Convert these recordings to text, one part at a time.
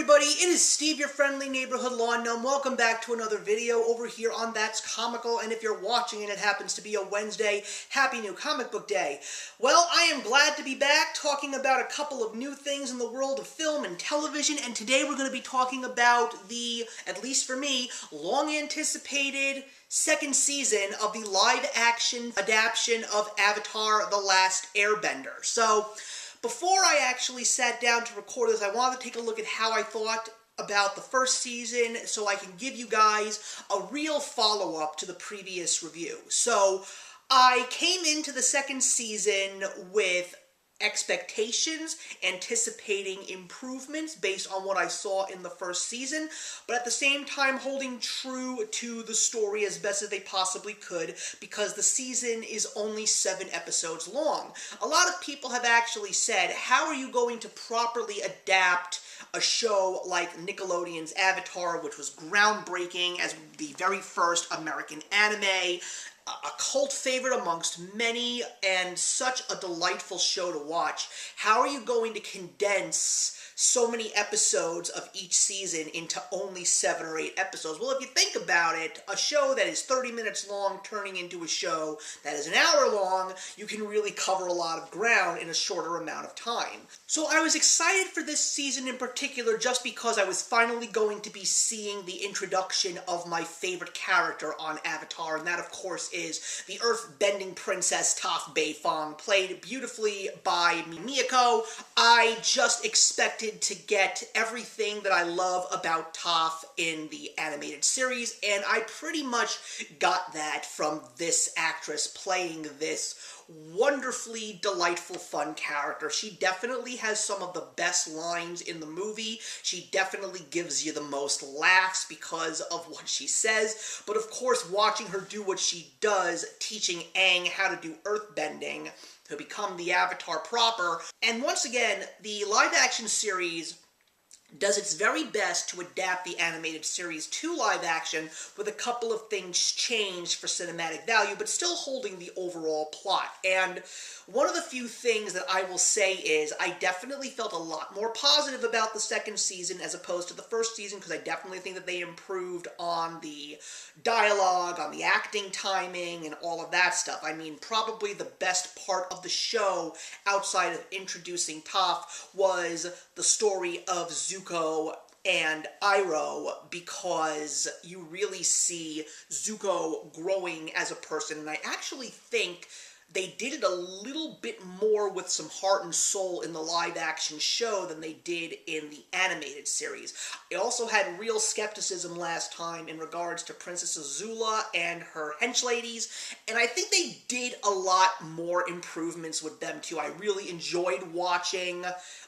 everybody, it is Steve, your friendly neighborhood lawn gnome. Welcome back to another video over here on That's Comical, and if you're watching and it happens to be a Wednesday, happy new comic book day. Well, I am glad to be back talking about a couple of new things in the world of film and television, and today we're going to be talking about the, at least for me, long-anticipated second season of the live-action adaptation of Avatar The Last Airbender. So, before I actually sat down to record this, I wanted to take a look at how I thought about the first season so I can give you guys a real follow-up to the previous review. So, I came into the second season with expectations, anticipating improvements based on what I saw in the first season, but at the same time holding true to the story as best as they possibly could, because the season is only 7 episodes long. A lot of people have actually said, how are you going to properly adapt a show like Nickelodeon's Avatar, which was groundbreaking as the very first American anime, a cult favorite amongst many, and such a delightful show to watch. How are you going to condense so many episodes of each season into only 7 or 8 episodes? Well, if you think about it, a show that is 30 minutes long turning into a show that is an hour long, you can really cover a lot of ground in a shorter amount of time. So I was excited for this season in particular just because I was finally going to be seeing the introduction of my favorite character on Avatar, and that of course is the earth-bending princess Toph Beifong, played beautifully by Miyako. I just expected to get everything that I love about Toph in the animated series, and I pretty much got that from this actress playing this wonderfully delightful, fun character. She definitely has some of the best lines in the movie. She definitely gives you the most laughs because of what she says, but of course watching her do what she does, teaching Aang how to do earthbending to become the Avatar proper. And once again, the live-action series does its very best to adapt the animated series to live action with a couple of things changed for cinematic value, but still holding the overall plot. And one of the few things that I will say is I definitely felt a lot more positive about the second season as opposed to the first season, because I definitely think that they improved on the dialogue, on the acting timing, and all of that stuff. I mean, probably the best part of the show, outside of introducing Toph, was the story of Zuko and Iroh, because you really see Zuko growing as a person, and I actually think they did it a little bit more with some heart and soul in the live-action show than they did in the animated series. I also had real skepticism last time in regards to Princess Azula and her henchladies, and I think they did a lot more improvements with them too. I really enjoyed watching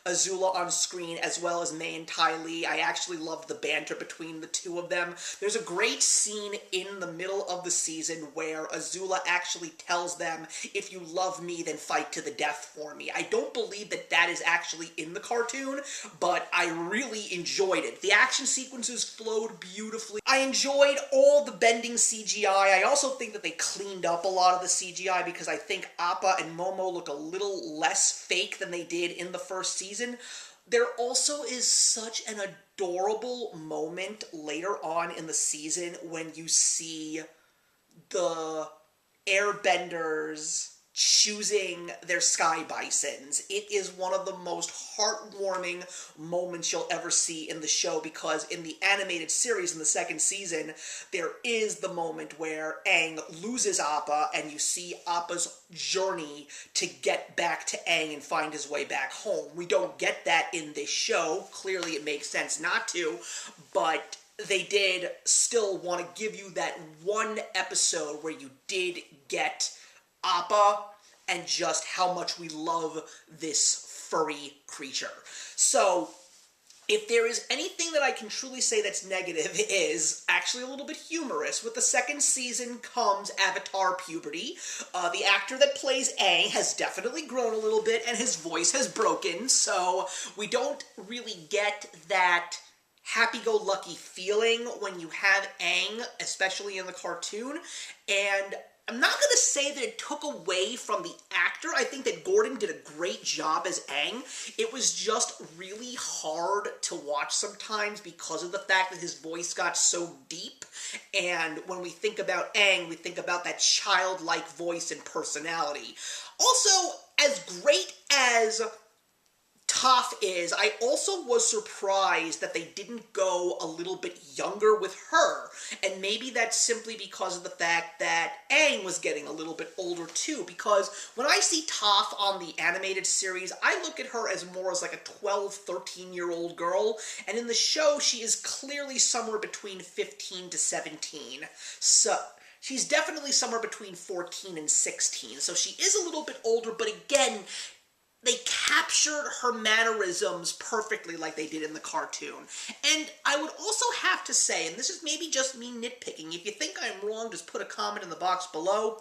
Azula on screen, as well as Mei and Ty Lee. I actually loved the banter between the two of them. There's a great scene in the middle of the season where Azula actually tells them, "If you love me, then fight to the death for me." I don't believe that that is actually in the cartoon, but I really enjoyed it. The action sequences flowed beautifully. I enjoyed all the bending CGI. I also think that they cleaned up a lot of the CGI, because I think Appa and Momo look a little less fake than they did in the first season. There also is such an adorable moment later on in the season when you see the airbenders choosing their sky bisons. It is one of the most heartwarming moments you'll ever see in the show, because in the animated series in the second season, there is the moment where Aang loses Appa, and you see Appa's journey to get back to Aang and find his way back home. We don't get that in this show. Clearly it makes sense not to, but they did still want to give you that one episode where you did get Appa and just how much we love this furry creature. So, if there is anything that I can truly say that's negative, is actually a little bit humorous. With the second season comes Avatar puberty. The actor that plays Aang has definitely grown a little bit, and his voice has broken, so we don't really get that happy-go-lucky feeling when you have Aang, especially in the cartoon, and I'm not going to say that it took away from the actor. I think that Gordon did a great job as Aang. It was just really hard to watch sometimes because of the fact that his voice got so deep. And when we think about Aang, we think about that childlike voice and personality. Also, as great as Toph is, I also was surprised that they didn't go a little bit younger with her, and maybe that's simply because of the fact that Aang was getting a little bit older too, because when I see Toph on the animated series, I look at her as more as like a 12, 13-year-old girl, and in the show, she is clearly somewhere between 15 to 17, so she's definitely somewhere between 14 and 16, so she is a little bit older, but again, they captured her mannerisms perfectly like they did in the cartoon. And I would also have to say, and this is maybe just me nitpicking, if you think I'm wrong, just put a comment in the box below.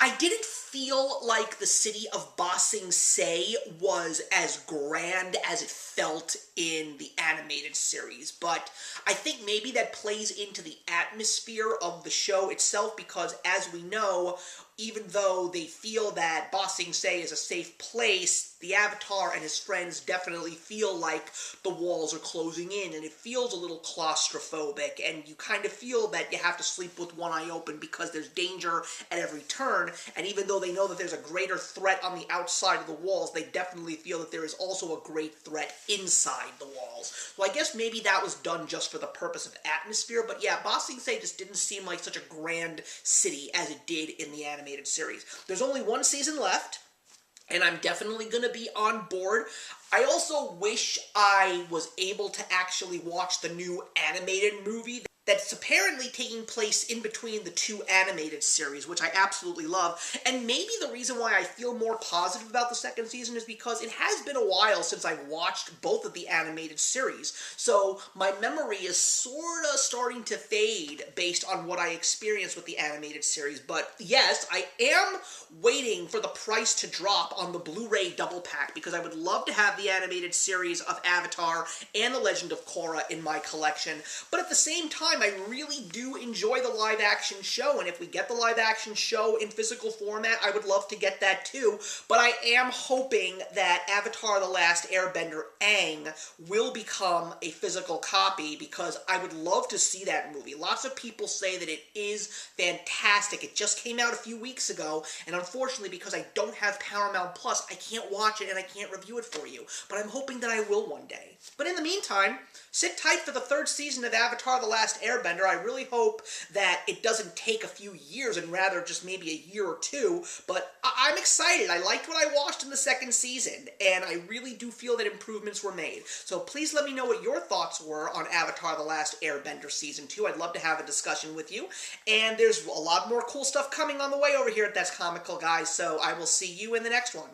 I didn't feel like the city of Ba Sing Se was as grand as it felt in the animated series, but I think maybe that plays into the atmosphere of the show itself, because as we know, even though they feel that Ba Sing Se is a safe place, the Avatar and his friends definitely feel like the walls are closing in, and it feels a little claustrophobic, and you kind of feel that you have to sleep with one eye open because there's danger at every turn, and even though they know that there's a greater threat on the outside of the walls, they definitely feel that there is also a great threat inside the walls. So I guess maybe that was done just for the purpose of atmosphere, but yeah, Ba Sing Se just didn't seem like such a grand city as it did in the animated series. There's only one season left, and I'm definitely going to be on board. I also wish I was able to actually watch the new animated movie that's apparently taking place in between the two animated series, which I absolutely love. And maybe the reason why I feel more positive about the second season is because it has been a while since I've watched both of the animated series. So my memory is sort of starting to fade based on what I experienced with the animated series. But yes, I am waiting for the price to drop on the Blu-ray double pack, because I would love to have the animated series of Avatar and The Legend of Korra in my collection. But at the same time, I really do enjoy the live-action show, and if we get the live-action show in physical format, I would love to get that too, but I am hoping that Avatar The Last Airbender Aang will become a physical copy, because I would love to see that movie. Lots of people say that it is fantastic. It just came out a few weeks ago, and unfortunately, because I don't have Paramount Plus, I can't watch it and I can't review it for you, but I'm hoping that I will one day. But in the meantime, sit tight for the third season of Avatar The Last Airbender. I really hope that it doesn't take a few years and rather just maybe a year or two, but I'm excited. I liked what I watched in the second season, and I really do feel that improvements were made. So please let me know what your thoughts were on Avatar The Last Airbender Season 2. I'd love to have a discussion with you, and there's a lot more cool stuff coming on the way over here at That's Comical, guys, so I will see you in the next one.